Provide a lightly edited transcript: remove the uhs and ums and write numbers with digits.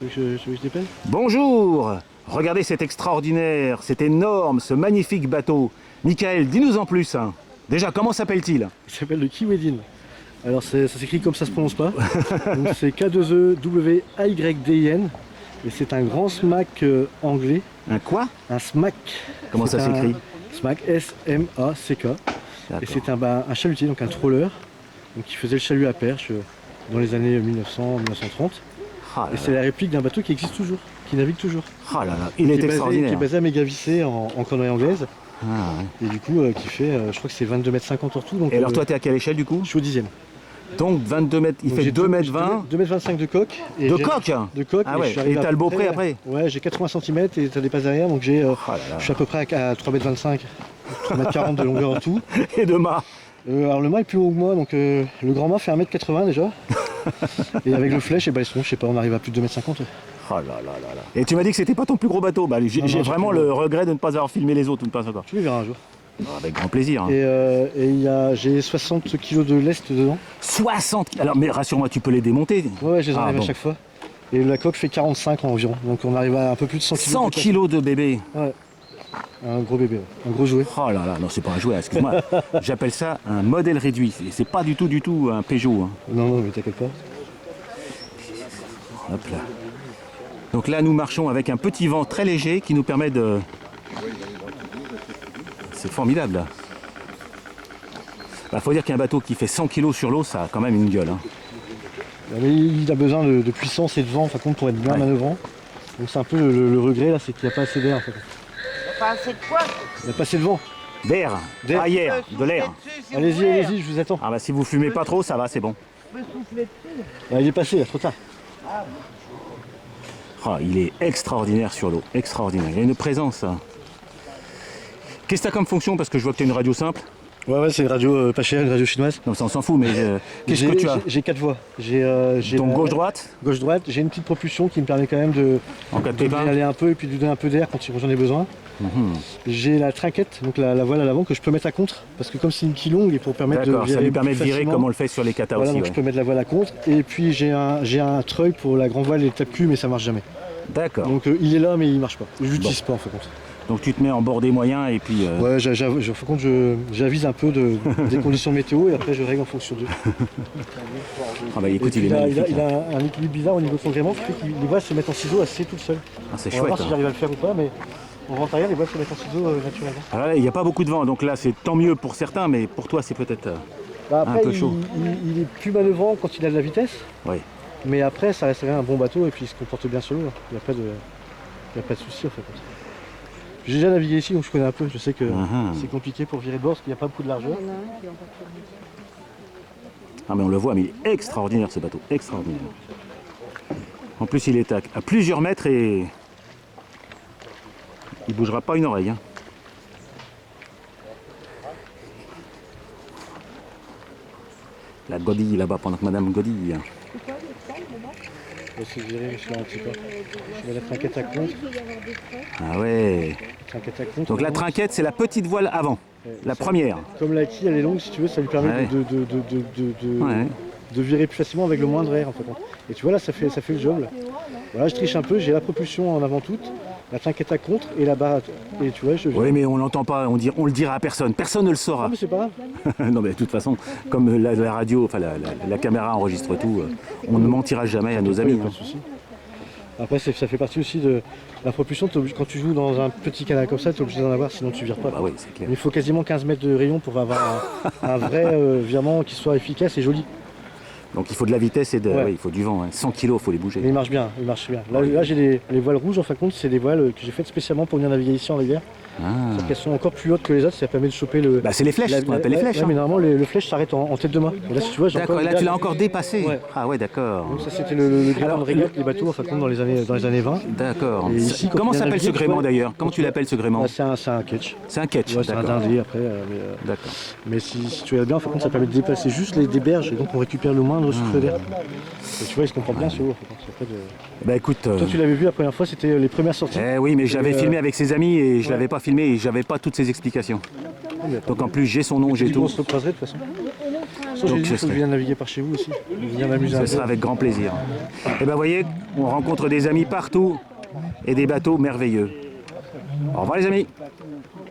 Je dépelle. Bonjour! Regardez cet extraordinaire, cet énorme, ce magnifique bateau. Michael, dis-nous en plus. Déjà, comment s'appelle-t-il? Il s'appelle le Keewedin. Alors ça s'écrit comme ça se prononce pas. Donc c'est K2EWAYDIN. Et c'est un grand smack anglais. Un quoi? Un smack. Comment ça s'écrit? Smack, S-M-A-C-K. Et c'est un chalutier, donc un trawler, donc qui faisait le chalut à perche dans les années 1900-1930. Ah et c'est la réplique d'un bateau qui existe toujours, qui navigue toujours. Ah là là, il est extraordinaire. Qui est basé à Mégavissé en connerie anglaise. Ah ouais. Et du coup, qui fait, je crois que c'est 22,50 m en tout. Donc, et alors toi, tu es à quelle échelle du coup? Je suis au 10e. Donc 22 mètres, il fait 2,20 m. 2,25 m de coque. De coque? De coque. Ah ouais, et t'as le beau près après? Ouais, j'ai 80 cm et t'as des passes derrière, donc je suis à peu près à 3,25 m, 3,40 m de longueur en tout. Et de mât? Alors le mât est plus haut que moi, donc le grand mât fait 1,80 m déjà. Et avec le flèche, et je sais pas, on arrive à plus de 2,50 m. Oh là là là là. Et tu m'as dit que c'était pas ton plus gros bateau. Bah, j'ai vraiment le regret de ne pas avoir filmé les autres, ou ne pas encore. Tu les verras un jour. Avec grand plaisir. Hein. Et j'ai 60 kg de lest dedans. 60. Alors mais rassure-moi, tu peux les démonter. Ouais, je les enlève à chaque fois. Et la coque fait 45 environ, donc on arrive à un peu plus de 100 kg. 100 kg de bébé. Ouais. Un gros bébé, un gros jouet. Oh là là, non c'est pas un jouet, excuse-moi. J'appelle ça un modèle réduit. C'est pas du tout un Peugeot. Hein. Non, mais t'inquiète pas. Hop là. Donc là nous marchons avec un petit vent très léger qui nous permet de... C'est formidable là. Bah, faut dire qu'un bateau qui fait 100 kg sur l'eau, ça a quand même une gueule. Hein. Mais il a besoin de puissance et de vent pour être bien manœuvrant. Donc c'est un peu le regret là, c'est qu'il n'y a pas assez d'air en fait. Pas assez de quoi? Il n'y a pas assez de vent. D'air. Ah, hier, de l'air. Allez-y, je vous attends. Ah bah si vous fumez pas trop, ça va, c'est bon. Il est passé, là, trop tard. Oh, il est extraordinaire sur l'eau, extraordinaire. Il y a une présence. Qu'est-ce que tu as comme fonction? Parce que je vois que tu as une radio simple. Ouais, c'est une radio pas chère, une radio chinoise. Non, ça on s'en fout, mais qu'est-ce que tu as? J'ai 4 voies. Donc gauche-droite? Gauche-droite, j'ai une petite propulsion qui me permet quand même de aller un peu et puis de donner un peu d'air quand j'en ai besoin. J'ai la trinquette, donc la voile à l'avant que je peux mettre à contre, parce que comme c'est une quille longue et pour permettre de virer. Ça lui permet de virer comme on le fait sur les katas aussi. Donc je peux mettre la voile à contre, et puis j'ai un treuil pour la grand voile et le tape-cul, mais ça marche jamais. D'accord. Donc il est là, mais il marche pas. Je l'utilise pas en fait. Donc tu te mets en bordée moyen et puis... Ouais, j'avise un peu des conditions météo et après je règle en fonction d'eux. Ah bah écoute, il est magnifique. Il a un équilibre bizarre au niveau de son gréement, qui fait que les voiles se mettent en ciseaux assez tout seul. Ah, c'est on chouette. va voir si j'arrive à le faire ou pas, mais en vent arrière, les voiles se mettent en ciseaux naturellement. Alors là, il n'y a pas beaucoup de vent, donc là c'est tant mieux pour certains, mais pour toi c'est peut-être un peu chaud. Il est plus manœuvrant quand il a de la vitesse, oui. Mais après ça resterait un bon bateau et puis il se comporte bien sur l'eau. Il n'y a pas de souci en fait. J'ai déjà navigué ici donc je connais un peu, je sais que c'est compliqué pour virer de bord parce qu'il n'y a pas beaucoup de largeur. Ah mais on le voit, mais il est extraordinaire ce bateau, extraordinaire. En plus il est à plusieurs mètres et il bougera pas une oreille. Hein. La godille là-bas pendant que Madame godille. Je vais virer celui-là un petit peu. Je mets la trinquette à contre. Ah ouais. Trinquette à contre. Donc la trinquette c'est la petite voile avant, la première. Comme la quille elle est longue si tu veux, ça lui permet de virer plus facilement avec le moindre air en fait. Et tu vois là ça fait le job là. Voilà, je triche un peu, j'ai la propulsion en avant toute, la trinquette à contre et la barre. Et tu vois, oui mais on l'entend pas, on le dira à personne, personne ne le saura. Non mais c'est pas grave. Non mais de toute façon, comme la radio, enfin la caméra enregistre tout, on ne mentira jamais à nos amis. Pas de souci. Après ça fait partie aussi de la propulsion, quand tu joues dans un petit canal comme ça, tu es obligé d'en avoir sinon tu vires pas. Bah oui, c'est clair. Il faut quasiment 15 mètres de rayon pour avoir un vrai virement qui soit efficace et joli. Donc il faut de la vitesse et il faut du vent. Hein. 100 kg, il faut les bouger. Mais il marche bien, il marche bien. Là j'ai les voiles rouges, en fin de compte, c'est des voiles que j'ai faites spécialement pour venir naviguer ici en rivière. Sauf qu'elles sont encore plus hautes que les autres, ça permet de choper le... Bah c'est les flèches, on appelle les flèches. Ouais, mais normalement le flèche s'arrête en tête de mât. Et là si tu vois, d'accord, là tu l'as encore dépassé. Ouais. Ah ouais, d'accord. Donc ça c'était le gréement de régate, les bateaux en fin de compte dans les années 20. D'accord. Comment s'appelle ce gréement d'ailleurs? Comment tu l'appelles ce gréement? C'est un ketch. C'est un ketch, ouais, c'est un dindé après. D'accord. Mais si tu regardes bien, en fin de compte, ça permet de déplacer juste des berges et donc on récupère le moindre souffle d'air. Et tu vois, il se comprend bien sur l'eau. Bah écoute... Toi tu l'avais vu la première fois, c'était les premières sorties. Eh oui, mais j'avais filmé avec ses amis et je l'avais pas filmé et j'avais pas toutes ses explications. Donc en plus j'ai son nom, j'ai tout. On se le croiserait de toute façon. J'ai Donc, dit ce que je serait- viens naviguer par chez vous aussi. Venir m'amuser un Ce peu. sera avec grand plaisir. Et ben, vous voyez, on rencontre des amis partout et des bateaux merveilleux. Au revoir les amis.